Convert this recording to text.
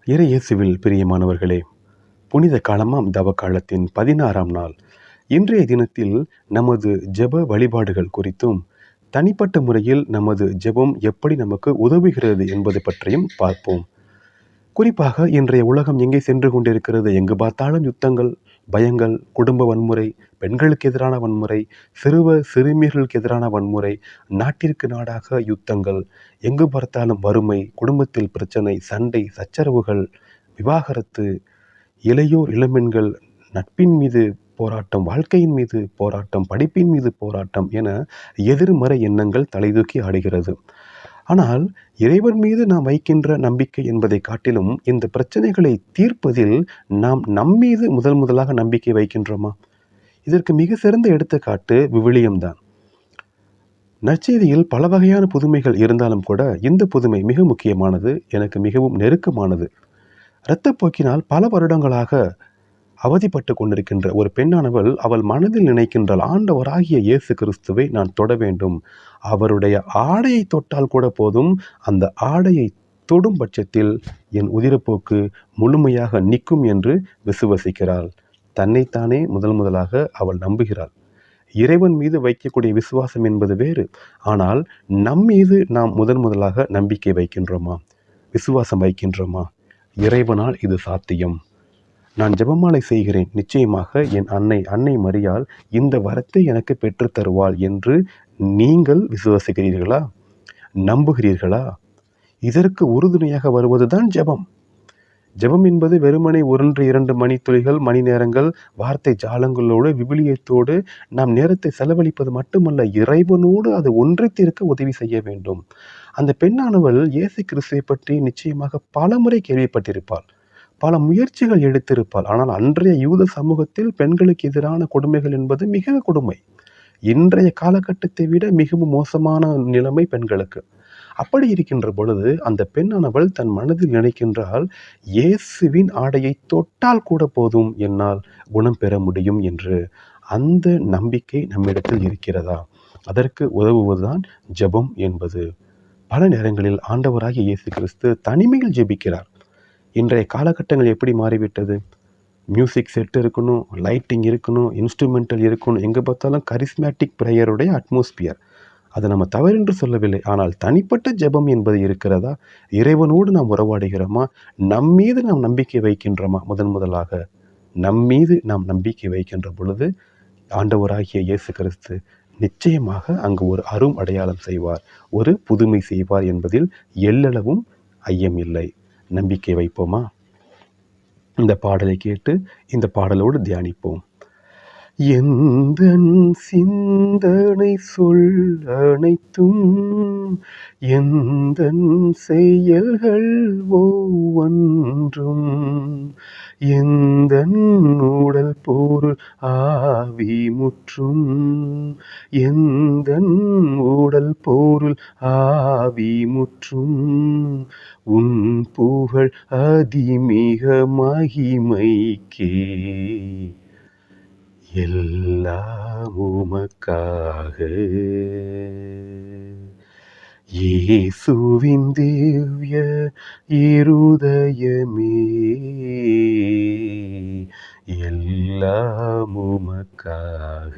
இறை இயேசுவில் பிரியமானவர்களே, புனித காலமாம் தவ காலத்தின் 16ஆம் நாள் இன்றைய தினத்தில் நமது ஜெப வழிபாடுகள் குறித்தும், தனிப்பட்ட முறையில் நமது ஜெபம் எப்படி நமக்கு உதவுகிறது என்பது பற்றியும் பார்ப்போம். குறிப்பாக இன்றைய உலகம் எங்கே சென்று கொண்டிருக்கிறது? எங்கு பார்த்தாலும் யுத்தங்கள், பயங்கள், குடும்ப வன்முறை, பெண்களுக்கு எதிரான வன்முறை, சிறுமியர்களுக்கு எதிரான வன்முறை, நாட்டிற்கு நாடாக யுத்தங்கள், எங்கு பார்த்தாலும் வறுமை, குடும்பத்தில் பிரச்சனை, சண்டை, சச்சரவுகள், விவாகரத்து, இளையோர் இளம்பெண்கள் நட்பின் மீது போராட்டம், வாழ்க்கையின் மீது போராட்டம், படிப்பின் மீது போராட்டம் என எதிர்மறை எண்ணங்கள் தலைதூக்கி ஆடுகிறது. ஆனால் இறைவன் மீது நாம் வைக்கின்ற நம்பிக்கை என்பதை காட்டிலும் இந்த பிரச்சனைகளை தீர்ப்பதில் நாம் நம்மீது முதலாக நம்பிக்கை வைக்கின்றோமா? இதற்கு மிக சிறந்த எடுத்துக்காட்டு விவிலியம்தான். நற்செய்தியில் பல வகையான புதுமைகள் இருந்தாலும் கூட இந்த புதுமை மிக முக்கியமானது, எனக்கு மிகவும் நெருக்கமானது. இரத்தப்போக்கினால் பல வருடங்களாக அவதிப்பட்டு கொண்டிருக்கின்ற ஒரு பெண்ணானவள் அவள் மனதில் நினைக்கின்றாள், ஆண்டவராகிய இயேசு கிறிஸ்துவை நான் தொட வேண்டும், அவருடைய ஆடையை தொட்டால் கூட போதும், அந்த ஆடையை தொடும் பட்சத்தில் என் உதிரப்போக்கு முழுமையாக நிற்கும் என்று விசுவசிக்கிறாள். தன்னைத்தானே முதலாக அவள் நம்புகிறாள். இறைவன் மீது வைக்கக்கூடிய விசுவாசம் என்பது வேறு. ஆனால் நம்மீது நாம் முதலாக நம்பிக்கை வைக்கின்றோமா? விசுவாசம் வைக்கின்றோமா? இறைவனால் இது சாத்தியம். நான் ஜெபமாலை செய்கிறேன், நிச்சயமாக என் அன்னை மரியாள் இந்த வரத்தை எனக்கு பெற்றுத் தருவாள் என்று நீங்கள் விசுவாசிக்கிறீர்களா? நம்புகிறீர்களா? இதற்கு உறுதுணையாக வருவதுதான் ஜெபம். ஜெபம் என்பது வெறுமனே 1-2 மணித்துளிகள், மணி நேரங்கள், வார்த்தை ஜாலங்களோடு, விவிலியத்தோடு நாம் நேரத்தை செலவழிப்பது மட்டுமல்ல, இறைவனோடு அது ஒன்றித்திருக்க உதவி செய்ய வேண்டும். அந்த பெண்ணானவள் இயேசு கிறிஸ்துவை பற்றி நிச்சயமாக பலமுறை கேள்விப்பட்டிருப்பாள், பல முயற்சிகள் எடுத்திருப்பாள். ஆனால் அன்றைய யூத சமூகத்தில் பெண்களுக்கு எதிரான கொடுமைகள் என்பது மிக கொடுமை. இன்றைய காலகட்டத்தை விட மிகவும் மோசமான நிலைமை பெண்களுக்கு. அப்படி இருக்கின்ற பொழுது அந்த பெண்ணானவள் தன் மனதில் நினைக்கின்றால், இயேசுவின் ஆடையை தொட்டால் கூட போதும், என்னால் குணம் பெற முடியும் என்று. அந்த நம்பிக்கை நம்மிடத்தில் இருக்கிறதா? அதற்கு உதவுவதுதான் ஜெபம் என்பது. பல நேரங்களில் ஆண்டவராகிய இயேசு கிறிஸ்து தனிமையில் ஜெபிக்கிறார். இன்றைய காலகட்டங்கள் எப்படி மாறிவிட்டது? மியூசிக் செட் இருக்கணும், லைட்டிங் இருக்கணும், இன்ஸ்ட்ருமெண்டல் இருக்கணும், எங்கே பார்த்தாலும் கரிஸ்மேட்டிக் ப்ரேயருடைய அட்மாஸ்பியர். அதை நம்ம தவறென்று சொல்லவில்லை. ஆனால் தனிப்பட்ட ஜெபம் என்பது இருக்கிறதா? இறைவனோடு நாம் உறவாடுகிறோமா? நம்மீது நாம் நம்பிக்கை வைக்கின்றோமா? முதலாக நம்மீது நாம் நம்பிக்கை வைக்கின்ற பொழுது ஆண்டவராகிய இயேசு கிறிஸ்து நிச்சயமாக அங்கு ஒரு அரும் அடையாளம் செய்வார், ஒரு புதுமை செய்வார் என்பதில் எல்லளவும் ஐயம் இல்லை. நம்பிக்கை வைப்போமா? இந்த பாடலை கேட்டு இந்த பாடலோடு தியானிப்போம். எந்தன் சிந்தனை சொல் அனைத்தும், எந்தன் செயல்கள் ஒவ்வொன்றும், எந்தன் உடல் பொருள் ஆவி முற்றும், எந்தன் உடல் பொருள் ஆவி முற்றும், உன் புகழ் அதிமிக மகிமைக்கே, எல்லாம் உமக்காக. இயேசுவின் திவ்ய இருதயமே, எல்லாம் உமக்காக.